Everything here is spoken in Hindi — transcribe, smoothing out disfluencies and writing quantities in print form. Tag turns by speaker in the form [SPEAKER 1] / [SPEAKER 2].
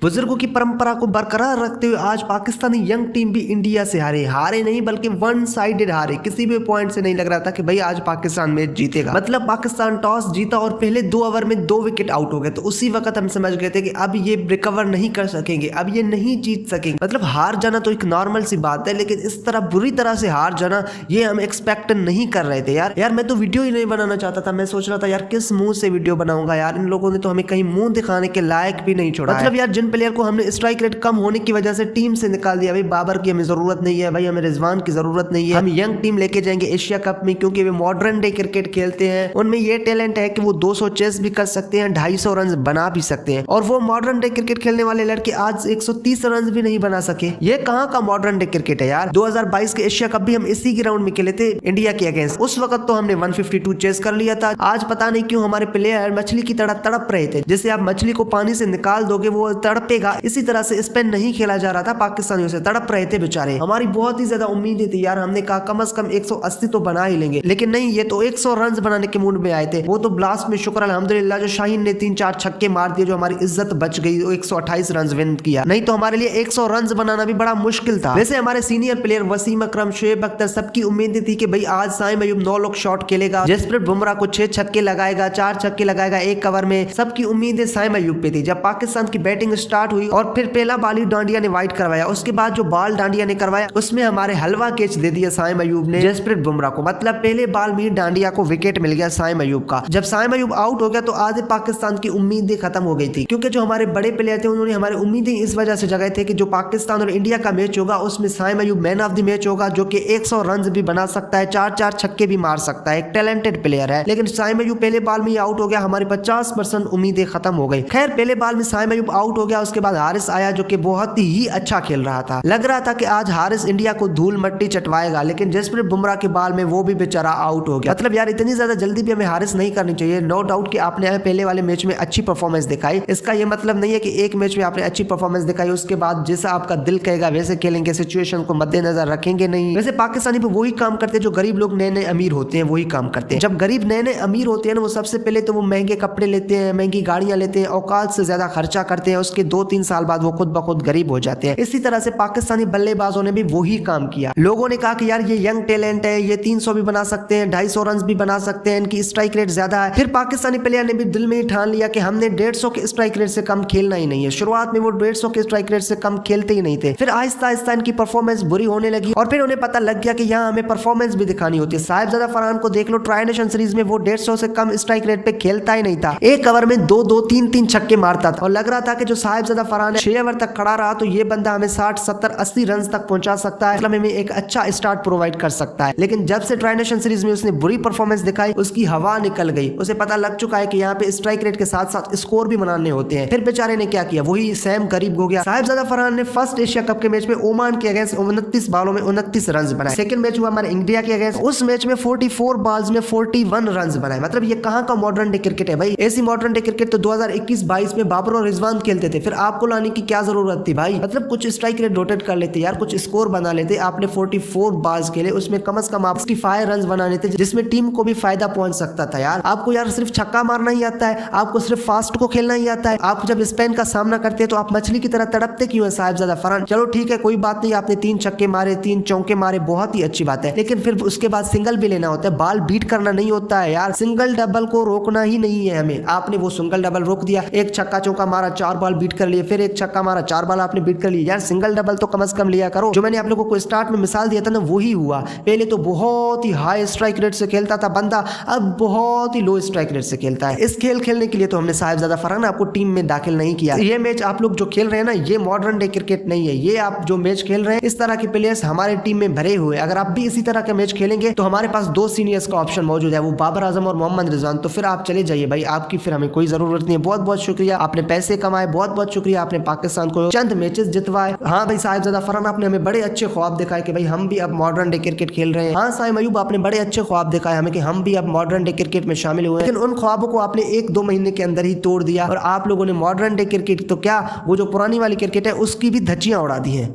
[SPEAKER 1] बुजुर्गों की परंपरा को बरकरार रखते हुए आज पाकिस्तानी यंग टीम भी इंडिया से हारे नहीं बल्कि वन साइडेड हारे। किसी भी पॉइंट से नहीं लग रहा था कि भाई आज पाकिस्तान मैच जीतेगा। मतलब पाकिस्तान टॉस जीता और पहले 2 ओवर में 2 विकेट आउट हो गए। तो उसी वक्त हम समझ गए थे कि अब ये रिकवर नहीं कर सकेंगे, अब ये नहीं जीत सकेंगे। मतलब हार जाना तो एक नॉर्मल सी बात है, लेकिन इस तरह बुरी तरह से हार जाना ये हम एक्सपेक्ट नहीं कर रहे थे। यार मैं तो वीडियो ही नहीं बनाना चाहता था। मैं सोच रहा था यार किस मुंह से वीडियो बनाऊंगा। यार इन लोगों ने तो हमें कहीं मुंह दिखाने के लायक भी नहीं छोड़ा। मतलब यार जिन प्लेयर को हमने स्ट्राइक रेट कम होने की वजह से टीम से निकाल दिया, भाई बाबर की हमें जरूरत नहीं है, भाई हमें रिजवान की जरूरत नहीं है। हम यंग टीम लेके जाएंगे एशिया कप में क्योंकि वे मॉडर्न डे क्रिकेट खेलते हैं। उनमें ये टैलेंट है कि वो 200 चेस भी कर सकते हैं, 250 रन बना भी सकते हैं। और वो मॉडर्न डे क्रिकेट खेलने वाले लड़के आज 130 रन भी नहीं बना सके। ये कहाँ का मॉडर्न डे क्रिकेट है यार। 2022 के एशिया कप भी हम इसी ग्राउंड में खेले थे इंडिया के अगेंस्ट। उस वक्त तो हमने 152 चेस कर लिया था। आज पता नहीं क्यों हमारे प्लेयर मछली की तरह तड़प रहे थे। जैसे आप मछली को पानी से निकाल दोगे वो तड़पेगा, इसी तरह से स्पिन नहीं खेला जा रहा था। पाकिस्तानियों से तड़प रहे थे बेचारे। हमारी बहुत ही ज्यादा उम्मीदें थी यार। हमने कहा कम से कम 180 तो बना ही लेंगे, लेकिन नहीं, ये तो 100 रन बनाने के मूड में आए थे। वो तो ब्लास्ट में शुक्र अल्हम्दुलिल्लाह जो शाहीन ने 3-4 छक्के मार दिए, जो हमारी इज्जत बच गई। 128 रन विन किया, नहीं तो हमारे लिए 100 रन बनाना भी बड़ा मुश्किल था। वैसे हमारे सीनियर प्लेयर वसीम अकरम, शोएब अख्तर, सबकी उम्मीदें थी कि भाई आज साइम अयूब 9 लोग शॉट खेलेगा, जसप्रीत बुमराह को 6 छक्के लगाएगा, 4 छक्के लगाएगा 1 ओवर में। सबकी उम्मीदें साइम अयूब पे थी। जब पाकिस्तान की बैटिंग स्टार्ट हुई और फिर पहला बॉल ही डांडिया ने वाइड करवाया, उसके बाद जो बॉल डांडिया ने करवाया उसमें हमारे हलवा कैच दे दिया साइम अयूब ने जसप्रीत बुमराह को। मतलब पहले बॉल में डांडिया को विकेट मिल गया साइम अयूब का। जब साइम अयूब आउट हो गया तो आधे पाकिस्तान की उम्मीदें खत्म हो गई थी, क्योंकि जो हमारे बड़े प्लेयर थे उन्होंने हमारी उम्मीदें इस वजह से जगाए थे कि जो पाकिस्तान और इंडिया का मैच होगा उसमें Saim Ayub man of the match होगा, जो कि 100 रन भी बना सकता है, 4-4 छक्के भी मार सकता है, एक टैलेंटेड प्लेयर है। लेकिन साइम अयूब पहले बॉल में आउट हो गया, हमारी 50% उम्मीदें खत्म हो गई। खैर पहले बॉल में साइम अयूब आउट हो गया, उसके बाद हारिस आया जो कि बहुत ही अच्छा खेल रहा था। लग रहा था कि आज हारिस इंडिया को धूल मट्टी चटवाएगा, लेकिन जसप्रीत बुमराह के बॉल में वो भी बेचारा आउट हो गया। मतलब यार इतनी ज्यादा जल्दी भी हमें हारिस नहीं करनी चाहिए। नो डाउट कि आपने पहले वाले मैच में अच्छी परफॉर्मेंस दिखाई, इसका ये मतलब नहीं है कि एक मैच में आपने अच्छी परफॉर्मेंस दिखाई उसके बाद जैसा आपका दिल कहेगा वैसे खेलेंगे, सिचुएशन को मद्देनजर रखेंगे नहीं। वैसे पाकिस्तानी भी वही काम करते हैं जो गरीब लोग नए नए अमीर होते हैं वही काम करते हैं। जब गरीब नए नए अमीर होते हैं ना, वो सबसे पहले तो वो महंगे कपड़े लेते हैं, महंगी गाड़ियां लेते हैं, औकात से ज्यादा खर्चा करते हैं। उसके 2-3 साल बाद वो खुद ब खुद गरीब हो जाते हैं। इसी तरह से पाकिस्तानी बल्लेबाजों ने भी वही काम किया। लोगों ने कहा कि यार ये यंग टैलेंट है, ये 300 भी बना सकते हैं, 250 रन भी बना सकते हैं, इनकी स्ट्राइक रेट ज्यादा है। फिर पाकिस्तानी प्लेयर ने भी दिल में ही ठान लिया कि हमने 150 के स्ट्राइक रेट से कम खेलना ही नहीं है। शुरुआत में वो 150 के स्ट्राइक रेट से कम खेलते ही नहीं थे। फिर आहिस्ता आहिस्ता इनकी परफॉर्मेंस बुरी होने लगी और फिर उन्हें पता लग गया कि यहाँ हमें परफॉर्मेंस भी दिखानी होती है। साहिबजादा फरहान को देख लो, ट्राई नेशन सीरीज में वो 150 से कम स्ट्राइक रेट पे खेलता ही नहीं था। 1 ओवर में 2-2, 3-3 छक्के मारता था और लग रहा था कि जो साहिबजादा फरहान 6 ओवर तक खड़ा रहा तो ये बंदा हमें 60, 70, 80 रन तक पहुंचा सकता है, मतलब हमें एक अच्छा स्टार्ट प्रोवाइड कर सकता है। लेकिन जब से ट्राई नेशन सीरीज में उसने बुरी परफॉर्मेंस दिखाई, उसकी हवा निकल गई। उसे पता लग चुका है कि यहाँ पे स्ट्राइक रेट के साथ साथ स्कोर भी बनाने होते हैं। फिर बेचारे ने क्या किया, वही सेम गरीब हो गया। साहिबजादा फरहान ने फर्स्ट एशिया कप के मैच में ओमान के अगेंस्ट 29 बॉलों में 29 रन बनाए। सेकंड मैच हुआ हमारे इंडिया के अगेंस्ट, उस मैच में 44 बॉल्स में 41 रन बनाए। मतलब ये कहाँ का मॉडर्न डे क्रिकेट है भाई। ऐसी मॉडर्न डे क्रिकेट तो 2021-22 में बाबर और रिजवान खेलते थे, फिर आपको लाने की क्या जरूरत थी भाई। मतलब कुछ स्ट्राइक रेट रोटेट कर लेते यार, कुछ स्कोर बना लेते। आपने 44 बॉल्स खेले, उसमें कम से कम आप 65 रन बनाने थे जिसमें टीम को भी फायदा पहुंच सकता था यार। आपको यार सिर्फ छक्का मारना ही आता है, आपको सिर्फ फास्ट को खेलना ही आता है। आप जब स्पेन का सामना करते हैं तो आप मछली की तरह तड़पते क्यों है साहिबजादा फरहान। चलो ठीक है, कोई बात नहीं, आपने 3 छक्के मारे, 3 चौके मारे, बहुत ही अच्छी बात है, लेकिन फिर उसके बाद सिंगल भी लेना होता है। बॉल बीट करना नहीं होता है यार, सिंगल डबल को रोकना ही नहीं है हमें। आपने वो सिंगल डबल रोक दिया, 1 छक्का चौका मारा, 4 बॉल बीट कर लिए, फिर 1 छक्का मारा, 4 बॉल आपने बीट कर लिए। यार सिंगल डबल तो कम से कम लिया करो। जो मैंने आप लोगों को स्टार्ट में मिसाल दिया था ना, वही हुआ। पहले तो बहुत ही हाई स्ट्राइक रेट से खेलता था बंदा, अब बहुत ही लो स्ट्राइक रेट से खेलता है। इस खेल खेलने के लिए तो हमने साहिबजादा फरहान आपको टीम में दाखिल नहीं किया। ये मैच आप लोग जो खेल रहे हैं ना, ये मॉडर्न डे क्रिकेट नहीं है। ये आप जो मैच खेल रहे हैं, इस तरह के प्लेयर्स हमारे टीम में भरे हुए। अगर आप भी इसी तरह का मैच खेलेंगे तो हमारे पास 2 सीनियर्स का ऑप्शन मौजूद है, वो बाबर आजम और मोहम्मद रिजवान। तो फिर आप चले जाइए भाई, आपकी फिर हमें कोई जरूरत नहीं है। बहुत बहुत शुक्रिया, आपने पैसे कमाए, बहुत बहुत शुक्रिया, आपने पाकिस्तान को चंद मैचेस जितवाए। हाँ भाई साहिबजादा फरहान, आपने हमें बड़े अच्छे ख्वाब दिखाए कि भाई हम भी अब मॉडर्न डे क्रिकेट खेल रहे हैं। हाँ साइम अयूब, आपने बड़े अच्छे ख्वाब दिखाए हमें कि हम भी अब मॉडर्न डे क्रिकेट में शामिल हुए, लेकिन उन ख्वाबों को आपने 1-2 महीने के अंदर ही तोड़ दिया और आप लोगों ने मॉडर्न डे क्रिकेट तो क्या, वो जो पुरानी वाली क्रिकेट है उसकी भी धज्जियां उड़ा दी है।